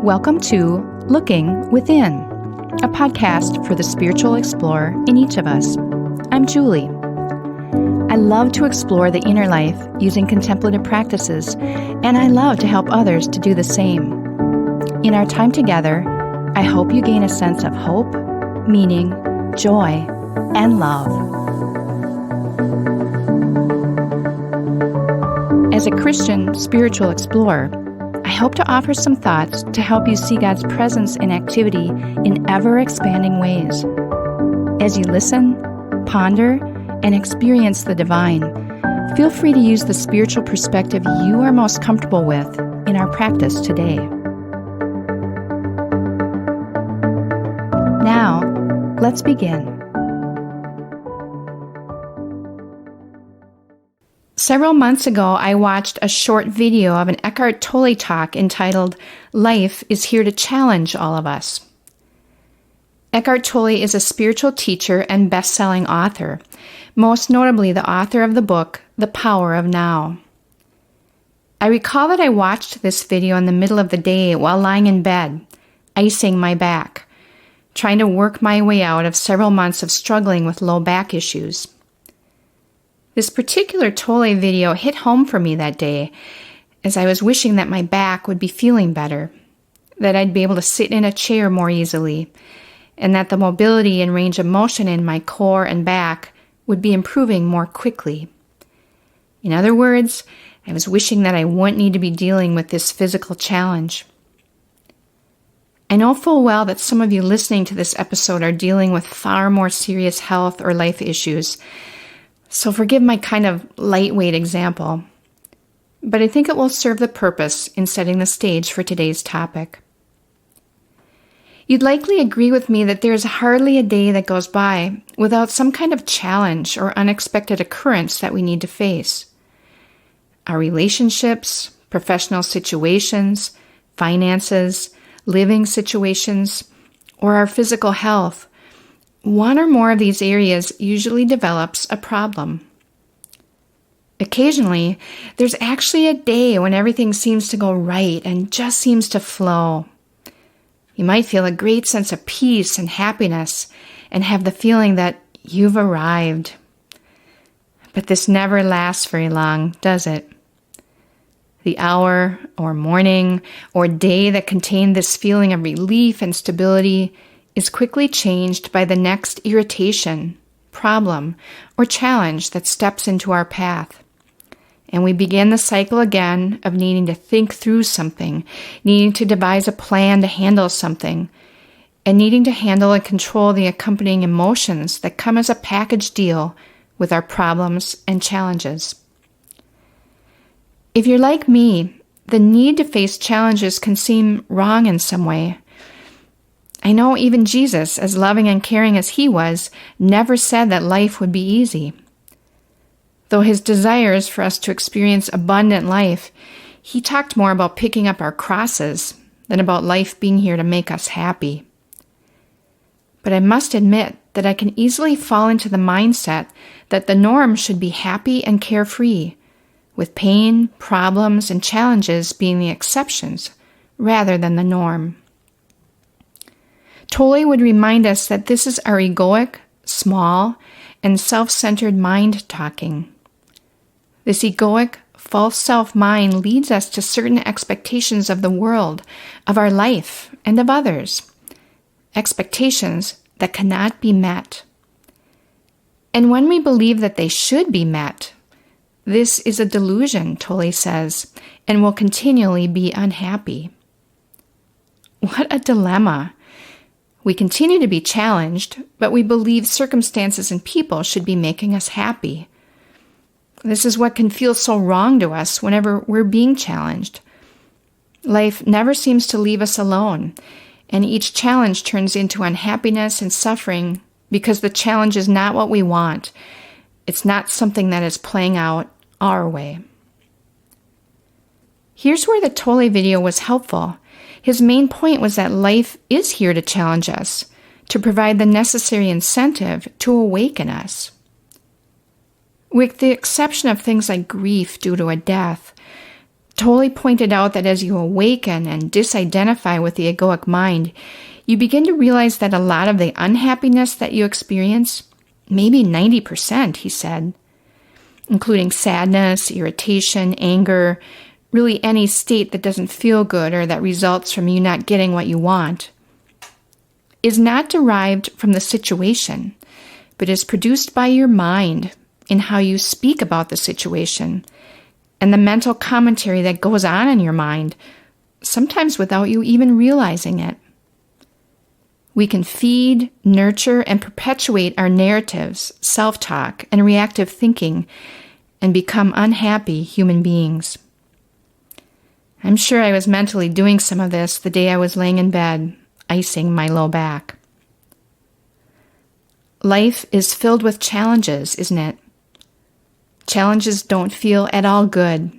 Welcome to Looking Within, a podcast for the spiritual explorer in each of us. I'm Julie. I love to explore the inner life using contemplative practices, and I love to help others to do the same. In our time together, I hope you gain a sense of hope, meaning, joy, and love. As a Christian spiritual explorer, I hope to offer some thoughts to help you see God's presence and activity in ever-expanding ways. As you listen, ponder, and experience the divine, feel free to use the spiritual perspective you are most comfortable with in our practice today. Now, let's begin. Several months ago, I watched a short video of an Eckhart Tolle talk entitled, "Life is Here to Challenge All of Us." Eckhart Tolle is a spiritual teacher and best-selling author, most notably the author of the book, The Power of Now. I recall that I watched this video in the middle of the day while lying in bed, icing my back, trying to work my way out of several months of struggling with low back issues. This particular Tolle video hit home for me that day, as I was wishing that my back would be feeling better, that I'd be able to sit in a chair more easily, and that the mobility and range of motion in my core and back would be improving more quickly. In other words, I was wishing that I wouldn't need to be dealing with this physical challenge. I know full well that some of you listening to this episode are dealing with far more serious health or life issues, so forgive my kind of lightweight example, but I think it will serve the purpose in setting the stage for today's topic. You'd likely agree with me that there's hardly a day that goes by without some kind of challenge or unexpected occurrence that we need to face. Our relationships, professional situations, finances, living situations, or our physical health, one or more of these areas usually develops a problem. Occasionally, there's actually a day when everything seems to go right and just seems to flow. You might feel a great sense of peace and happiness and have the feeling that you've arrived. But this never lasts very long, does it? The hour or morning or day that contained this feeling of relief and stability is quickly changed by the next irritation, problem, or challenge that steps into our path. And we begin the cycle again of needing to think through something, needing to devise a plan to handle something, and needing to handle and control the accompanying emotions that come as a package deal with our problems and challenges. If you're like me, the need to face challenges can seem wrong in some way. I know even Jesus, as loving and caring as he was, never said that life would be easy. Though his desire is for us to experience abundant life, he talked more about picking up our crosses than about life being here to make us happy. But I must admit that I can easily fall into the mindset that the norm should be happy and carefree, with pain, problems, and challenges being the exceptions rather than the norm. Tolle would remind us that this is our egoic, small, and self-centered mind talking. This egoic, false self-mind leads us to certain expectations of the world, of our life, and of others. Expectations that cannot be met. And when we believe that they should be met, this is a delusion, Tolle says, and will continually be unhappy. What a dilemma! We continue to be challenged, but we believe circumstances and people should be making us happy. This is what can feel so wrong to us whenever we're being challenged. Life never seems to leave us alone, and each challenge turns into unhappiness and suffering because the challenge is not what we want. It's not something that is playing out our way. Here's where the Tolle video was helpful. His main point was that life is here to challenge us, to provide the necessary incentive to awaken us. With the exception of things like grief due to a death, Tolle pointed out that as you awaken and disidentify with the egoic mind, you begin to realize that a lot of the unhappiness that you experience, maybe 90%, he said, including sadness, irritation, anger, really any state that doesn't feel good or that results from you not getting what you want, is not derived from the situation, but is produced by your mind in how you speak about the situation and the mental commentary that goes on in your mind, sometimes without you even realizing it. We can feed, nurture, and perpetuate our narratives, self-talk, and reactive thinking and become unhappy human beings. I'm sure I was mentally doing some of this the day I was laying in bed, icing my low back. Life is filled with challenges, isn't it? Challenges don't feel at all good,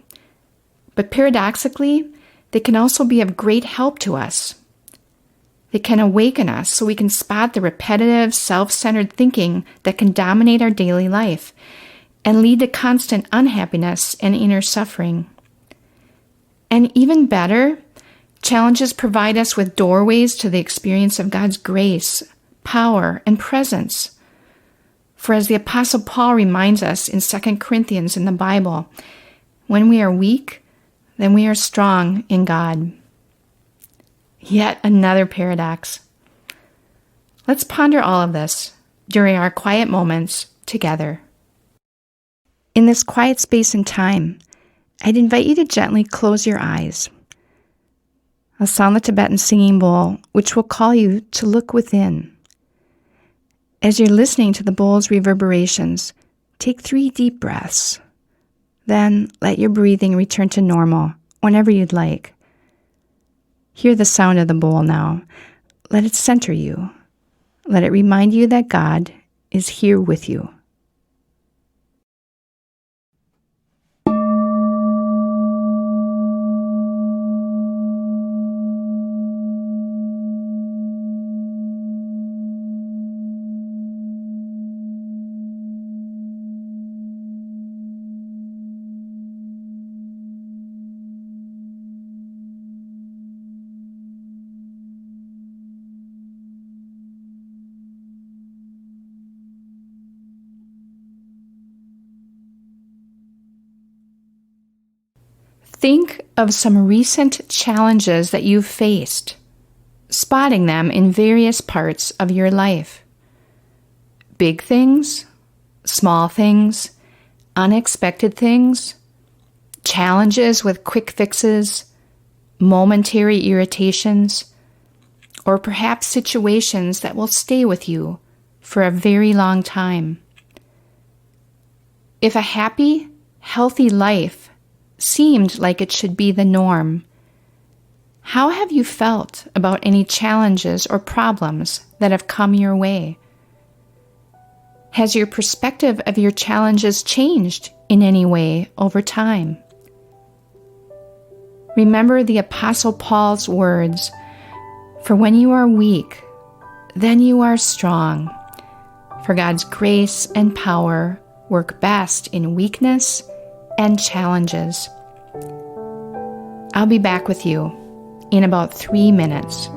but paradoxically, they can also be of great help to us. They can awaken us so we can spot the repetitive, self-centered thinking that can dominate our daily life and lead to constant unhappiness and inner suffering. And even better, challenges provide us with doorways to the experience of God's grace, power, and presence. For as the Apostle Paul reminds us in 2 Corinthians in the Bible, when we are weak, then we are strong in God. Yet another paradox. Let's ponder all of this during our quiet moments together. In this quiet space and time, I'd invite you to gently close your eyes. I'll sound the Tibetan singing bowl, which will call you to look within. As you're listening to the bowl's reverberations, take 3 deep breaths. Then let your breathing return to normal whenever you'd like. Hear the sound of the bowl now. Let it center you. Let it remind you that God is here with you. Think of some recent challenges that you've faced, spotting them in various parts of your life. Big things, small things, unexpected things, challenges with quick fixes, momentary irritations, or perhaps situations that will stay with you for a very long time. If a happy, healthy life seemed like it should be the norm, how have you felt about any challenges or problems that have come your way? Has your perspective of your challenges changed in any way over time? Remember the Apostle Paul's words, "For when you are weak, then you are strong. For God's grace and power work best in weakness and challenges." I'll be back with you in about 3 minutes.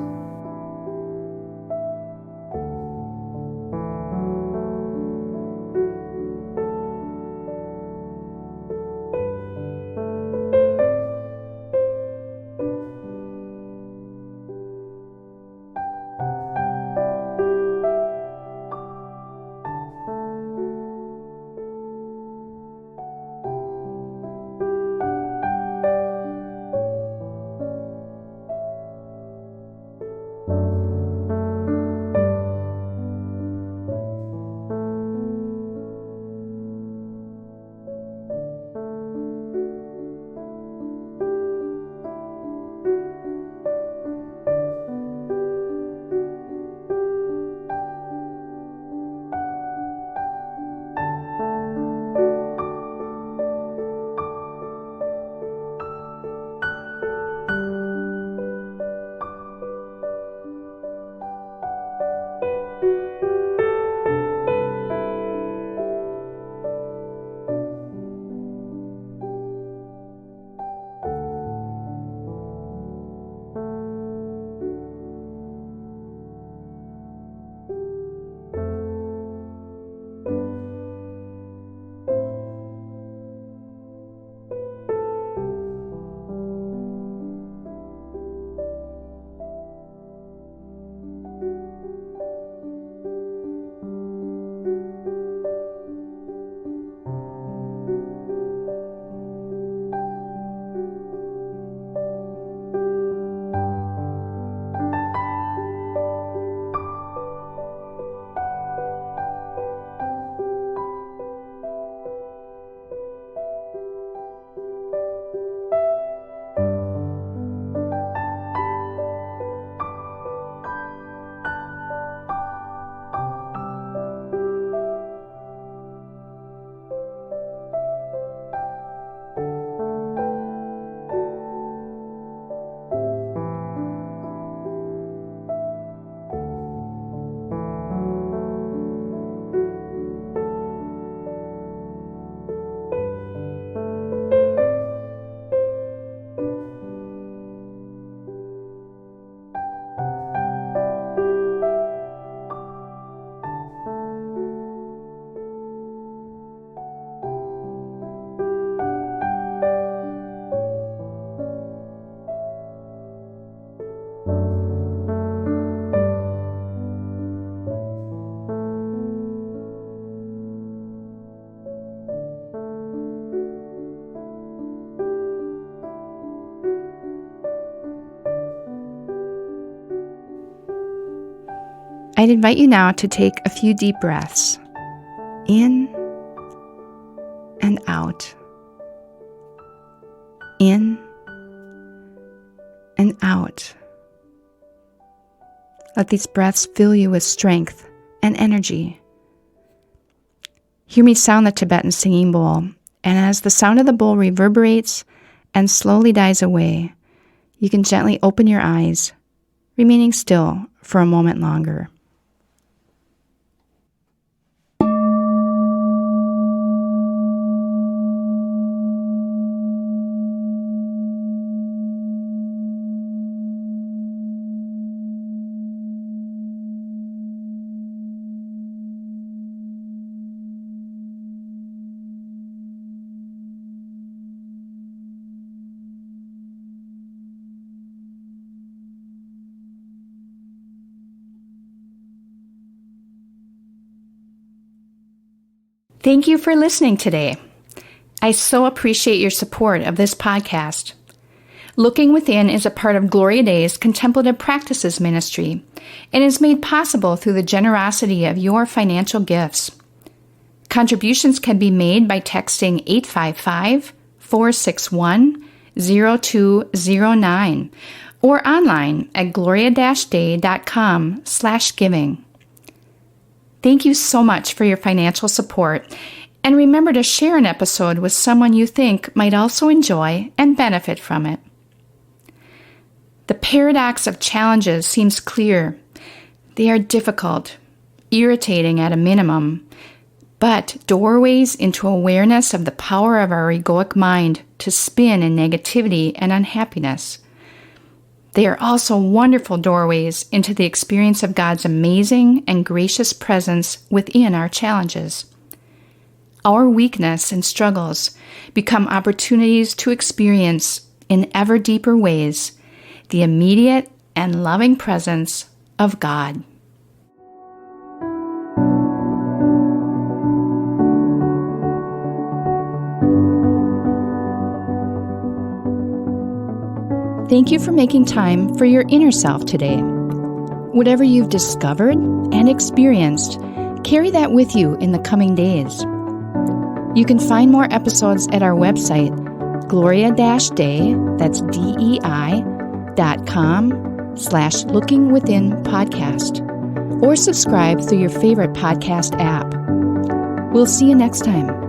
I'd invite you now to take a few deep breaths in and out. In and out. Let these breaths fill you with strength and energy. Hear me sound the Tibetan singing bowl, and as the sound of the bowl reverberates and slowly dies away, you can gently open your eyes, remaining still for a moment longer. Thank you for listening today. I so appreciate your support of this podcast. Looking Within is a part of Gloria Day's Contemplative Practices ministry and is made possible through the generosity of your financial gifts. Contributions can be made by texting 855-461-0209 or online at gloria-day.com/giving. Thank you so much for your financial support, and remember to share an episode with someone you think might also enjoy and benefit from it. The paradox of challenges seems clear. They are difficult, irritating at a minimum, but doorways into awareness of the power of our egoic mind to spin in negativity and unhappiness. They are also wonderful doorways into the experience of God's amazing and gracious presence within our challenges. Our weakness and struggles become opportunities to experience, in ever deeper ways, the immediate and loving presence of God. Thank you for making time for your inner self today. Whatever you've discovered and experienced, carry that with you in the coming days. You can find more episodes at our website, gloria-day, that's DEI.com/lookingwithinpodcast, or subscribe through your favorite podcast app. We'll see you next time.